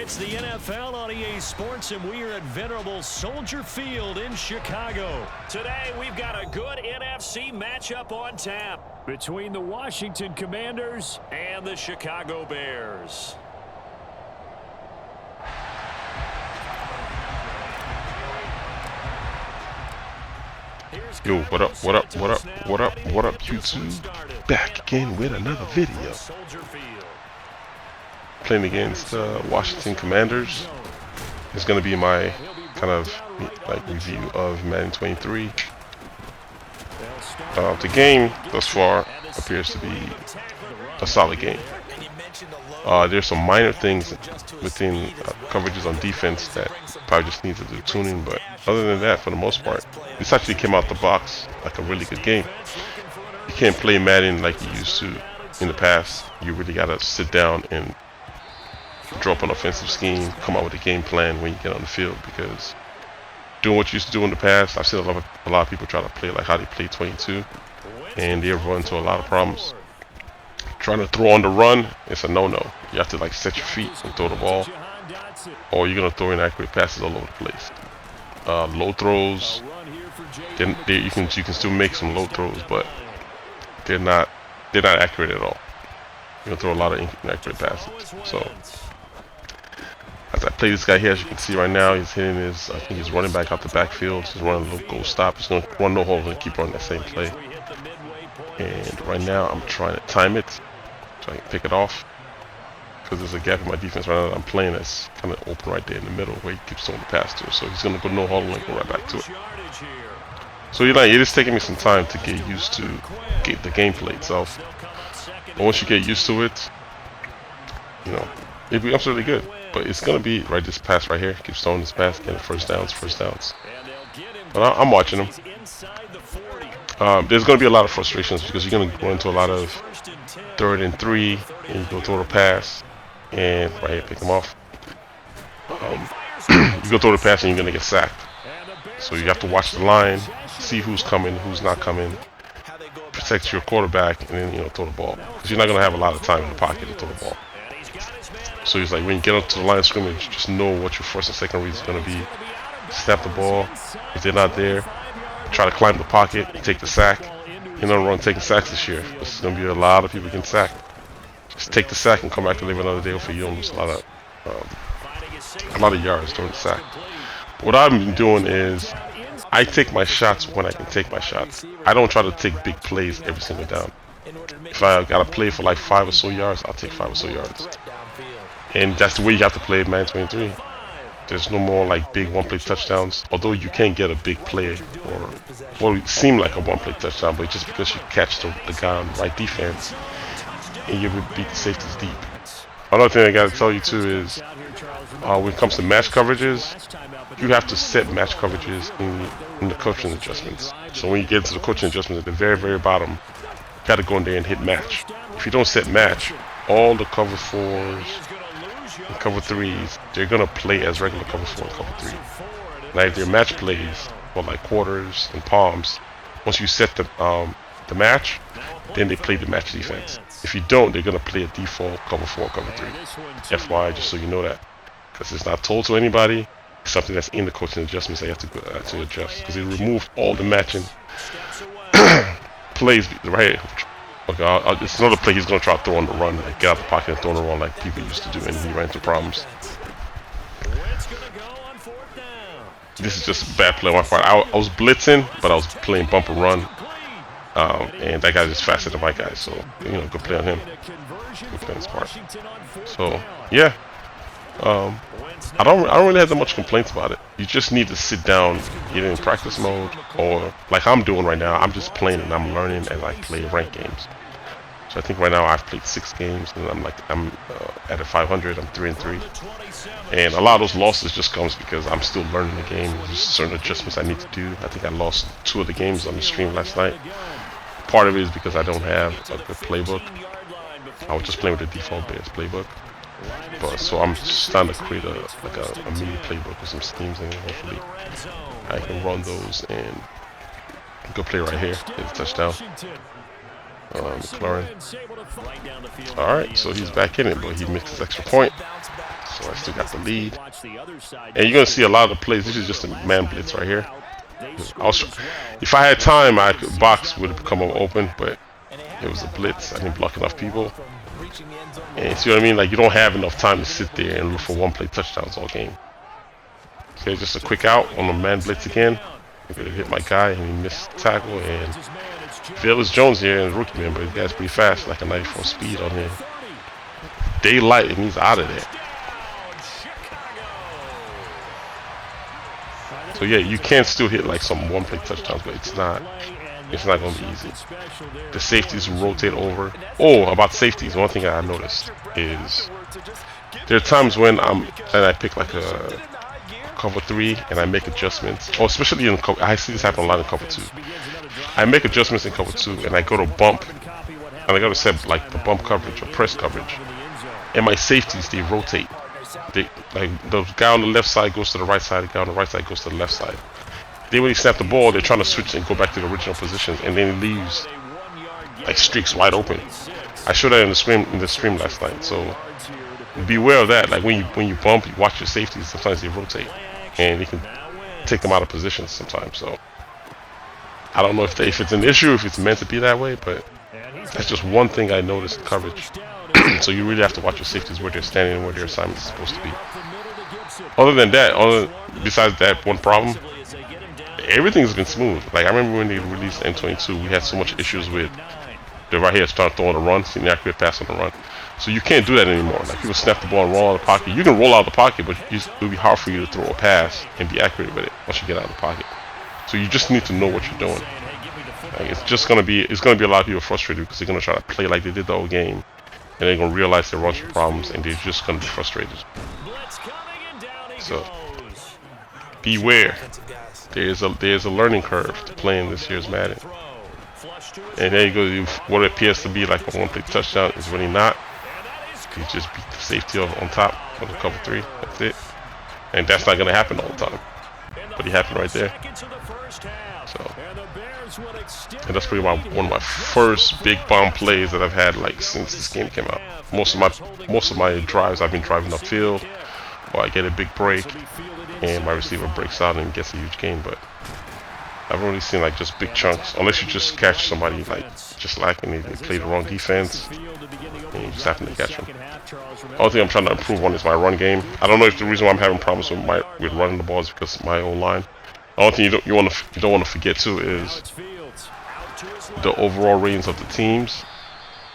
It's the NFL on EA Sports, and we are at venerable Soldier Field in Chicago. Today, we've got a good NFC matchup on tap between the Washington Commanders and the Chicago Bears. Yo, what up, what up, what up, what up, what up, YouTube? Back again with another video. Playing against Washington Commanders. It's going to be my kind of like review of Madden 23. The game thus far appears to be a solid game. There's some minor things within coverages on defense that probably just needs to do tuning, but other than that, for the most part, this actually came out the box like a really good game. You can't play Madden like you used to in the past. You really gotta sit down and draw up an offensive scheme, come out with a game plan when you get on the field, because doing what you used to do in the past, I've seen a lot of people try to play like how they play 22, and they run into a lot of problems. Trying to throw on the run, it's a no-no. You have to like set your feet and throw the ball, or you're gonna throw inaccurate passes all over the place. Low throws, you can still make some low throws, but they're not accurate at all. You're gonna throw a lot of inaccurate passes. So as I play this guy here, as you can see right now, he's hitting his, I think he's running back out the backfield. He's running a little goal stop. He's gonna run no hold and keep running that same play. And right now I'm trying to time it so I can pick it off, because there's a gap in my defense right now that I'm playing that's kind of open right there in the middle where he keeps throwing the pass to. So he's gonna go no hold and go right back to it. So it is taking me some time to get used to the gameplay itself. But once you get used to it, you know, it becomes really good. But it's gonna be right, this pass right here, keeps throwing this pass, getting first downs. But I'm watching him. There's gonna be a lot of frustrations because you're gonna go into a lot of 3rd and 3, and you go throw the pass, and right here, pick him off. You go throw the pass and you're gonna get sacked. So you have to watch the line, see who's coming, who's not coming, protect your quarterback, and then throw the ball, because you're not gonna have a lot of time in the pocket to throw the ball. So it's like when you get up to the line of scrimmage, just know what your first and second read is gonna be. Snap the ball. If they're not there, try to climb the pocket and take the sack. You know, run taking sacks this year. There's gonna be a lot of people getting sacked. Just take the sack and come back to live another day. Hopefully you don't lose a lot of yards during the sack. What I've been doing is I take my shots when I can take my shots. I don't try to take big plays every single down. If I gotta play for like 5 or so yards, I'll take 5 or so yards. And that's the way you have to play Madden 23. There's no more like big one-play touchdowns. Although you can get a big play or it seem like a one-play touchdown, but just because you catch the guy on the right defense and you beat the safeties deep. Another thing I gotta tell you too is when it comes to match coverages, you have to set match coverages in the coaching adjustments. So when you get to the coaching adjustments at the very, very bottom, you gotta go in there and hit match. If you don't set match, all the cover 4s and cover 3s, they're gonna play as regular cover 4 and cover 3. Now if they're match plays, or like quarters and palms, once you set the match, then they play the match defense. If you don't, they're gonna play a default cover 4, cover 3. FYI, just so you know that, because it's not told to anybody. It's something that's in the coaching adjustments that you have to adjust, because they removed all the matching plays right here. Okay, it's another play he's going to try to throw on the run, like get out the pocket and throw on the run like people used to do, and he ran into problems. This is just a bad play on my part. I was blitzing, but I was playing bumper run, and that guy's just faster than my guy, so good play on him. Good play on his part. So yeah, I don't really have that much complaints about it. You just need to sit down, either in practice mode, or like I'm doing right now, I'm just playing and I'm learning as I play ranked games. So I think right now I've played 6 games, and I'm at a 500. I'm 3-3, and a lot of those losses just comes because I'm still learning the game. There's certain adjustments I need to do. I think I lost 2 of the games on the stream last night. Part of it is because I don't have a good playbook. I was just playing with the default Bears playbook. But so I'm just trying to create a mini playbook with some schemes, and hopefully I can run those and go play right here, get a touchdown. McLaurin. Alright, so he's back in it, but he missed his extra point. So I still got the lead. And you're going to see a lot of the plays. This is just a man blitz right here. If I had time, box would have come open, but it was a blitz. I didn't block enough people. And see what I mean? Like, you don't have enough time to sit there and look for one-play touchdowns all game. Okay, just a quick out on the man blitz again. I'm going to hit my guy, and he missed the tackle. And Velus Jones here, and rookie man, but this guy's pretty fast, like a 94 speed on him. Daylight, and he's out of there. So yeah, you can still hit like some one-play touchdowns, but it's not going to be easy. The safeties rotate over. Oh, about safeties, one thing I noticed is there are times when I pick like a cover 3 and I make adjustments. Oh, especially in I see this happen a lot in cover 2. I make adjustments in cover 2 and I go to bump, and I go to set like the bump coverage or press coverage, and my safeties, they rotate. Like the guy on the left side goes to the right side, the guy on the right side goes to the left side. They when they snap the ball, they're trying to switch and go back to the original positions, and then it leaves like streaks wide open. I showed that in the stream last night. So beware of that. Like when you bump, you watch your safeties. Sometimes they rotate, and you can take them out of positions sometimes. So I don't know if it's an issue, if it's meant to be that way, but that's just one thing I noticed in coverage. So you really have to watch your safeties where they're standing and where their assignment is supposed to be. Other than that, besides that one problem, everything's been smooth. Like I remember when they released M22, we had so much issues with the right here start throwing a run, seeing the accurate pass on the run. So you can't do that anymore. Like people snap the ball and roll out of the pocket. You can roll out of the pocket, but it'll be hard for you to throw a pass and be accurate with it once you get out of the pocket. So you just need to know what you're doing. Like it's gonna be a lot of people frustrated because they're gonna try to play like they did the whole game, and they're gonna realize their runs problems, and they're just gonna be frustrated. So beware. There's a learning curve to playing this year's Madden. And there you go. What it appears to be like a one-play touchdown is really not. You just beat the safety on top of the cover 3. That's it. And that's not gonna happen all the time. But it happened right there. So, and that's pretty much one of my first big bomb plays that I've had like since this game came out. Most of my drives I've been driving upfield, or I get a big break, and my receiver breaks out and gets a huge gain. But I've only seen like just big chunks, unless you just catch somebody like just lacking, they play the wrong defense, and you just happen to catch them. The only thing I'm trying to improve on is my run game. I don't know if the reason why I'm having problems with running the ball is because of my own line. The only thing you don't want to forget too is the overall ratings of the teams.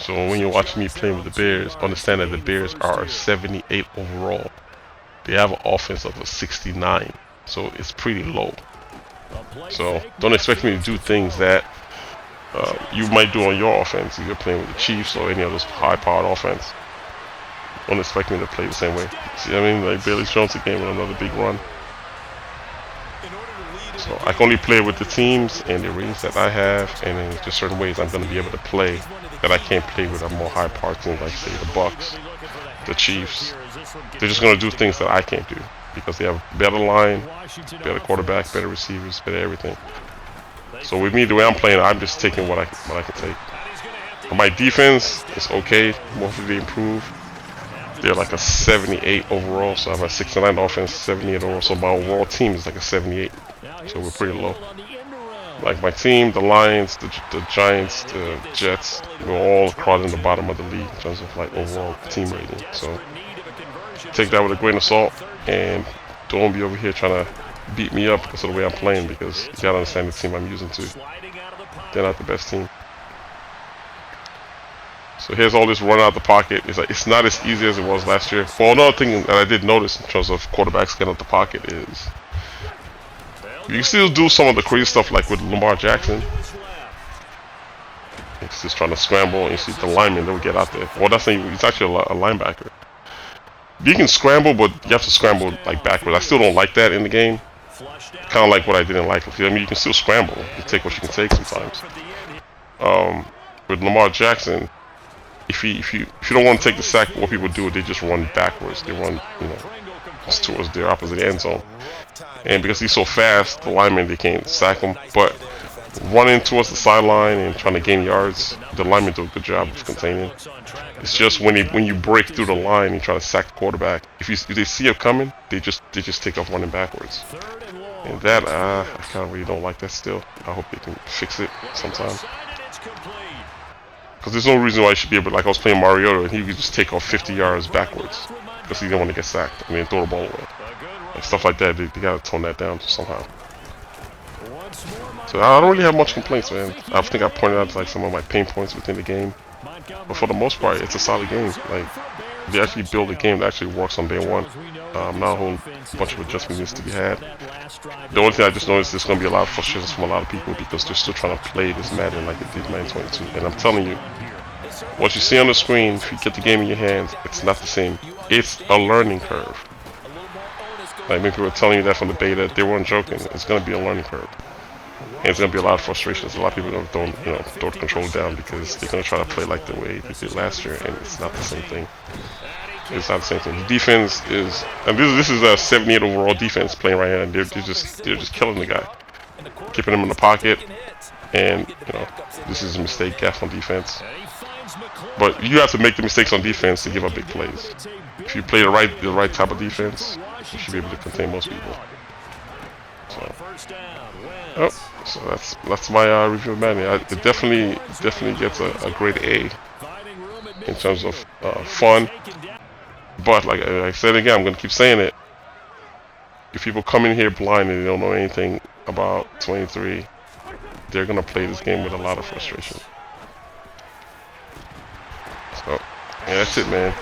So when you're watching me playing with the Bears, understand that the Bears are 78 overall. They have an offense of a 69, so it's pretty low. So don't expect me to do things that you might do on your offense if you're playing with the Chiefs or any of those high-powered offense. Don't expect me to play the same way. See what I mean? Like Velus Jones again with another big run. So I can only play with the teams and the ratings that I have, and in just certain ways I'm going to be able to play that I can't play with a more high-powered team like say the Bucks, the Chiefs. They're just going to do things that I can't do because they have better line, better quarterback, better receivers, better everything. So with me, the way I'm playing, I'm just taking what I can take. But my defense is okay. Mostly they improve. They're like a 78 overall, so I have a 69 offense, 78 overall. So my overall team is like a 78. So we're pretty low. Like my team, the Lions, the Giants, the Jets, we're all crowding the bottom of the league in terms of like overall team rating. So take that with a grain of salt, and don't be over here trying to beat me up because of the way I'm playing, because you gotta understand the team I'm using too. They're not the best team. So here's all this run out the pocket. It's not as easy as it was last year. Well, another thing that I did notice in terms of quarterbacks getting out the pocket is you can still do some of the crazy stuff like with Lamar Jackson. He's just trying to scramble, and you see the lineman that will get out there. Well, he's actually a linebacker. You can scramble, but you have to scramble like backwards. I still don't like that in the game. Kind of like what I didn't like. I mean, you can still scramble. You take what you can take sometimes. With Lamar Jackson, if you don't want to take the sack, what people do, they just run backwards. They run, just towards their opposite end zone. And because he's so fast, the linemen, they can't sack him. But running towards the sideline and trying to gain yards, the linemen do a good job of containing. It's just when you break through the line and try to sack the quarterback, if they see it coming, they just take off running backwards. And that I kind of really don't like that still. I hope they can fix it sometime. Because there's no reason why he should be able to, like I was playing Mariota and he could just take off 50 yards backwards because he didn't want to get sacked. I mean, throw the ball away. Like stuff like that, they gotta tone that down somehow. So I don't really have much complaints, man. I think I pointed out like some of my pain points within the game. But for the most part, it's a solid game. Like, they actually build a game that actually works on day one. Not a whole bunch of adjustments needs to be had. The only thing I just noticed is there's going to be a lot of frustrations from a lot of people because they're still trying to play this Madden like it did Madden 22. And I'm telling you, what you see on the screen, if you get the game in your hands, it's not the same. It's a learning curve. Like, many people were telling you that from the beta, they weren't joking. It's going to be a learning curve. And it's going to be a lot of frustrations. A lot of people are going to throw the control down because they're going to try to play like the way they did last year, and it's not the same thing. It's not the same thing. The defense is, and this is a 78 overall defense playing right here, and they're just killing the guy, keeping him in the pocket, and this is a mistake, gaff on defense. But you have to make the mistakes on defense to give up big plays. If you play the right type of defense, you should be able to contain most people. So that's my review of Madden. It definitely gets a grade A in terms of fun. But like I said again, I'm gonna keep saying it. If people come in here blind and they don't know anything about 23, they're gonna play this game with a lot of frustration. So yeah, that's it, man.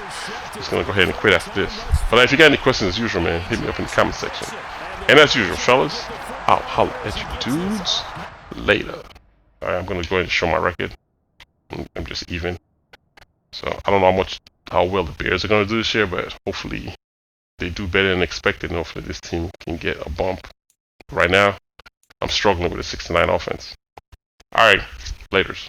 Just gonna go ahead and quit after this. But if you got any questions, as usual, man, hit me up in the comment section. And as usual, fellas, I'll holler at you dudes later. Alright, I'm gonna go ahead and show my record. I'm just even. So I don't know how well the Bears are gonna do this year, but hopefully they do better than expected, and hopefully this team can get a bump. Right now, I'm struggling with a 69 offense. Alright, laters.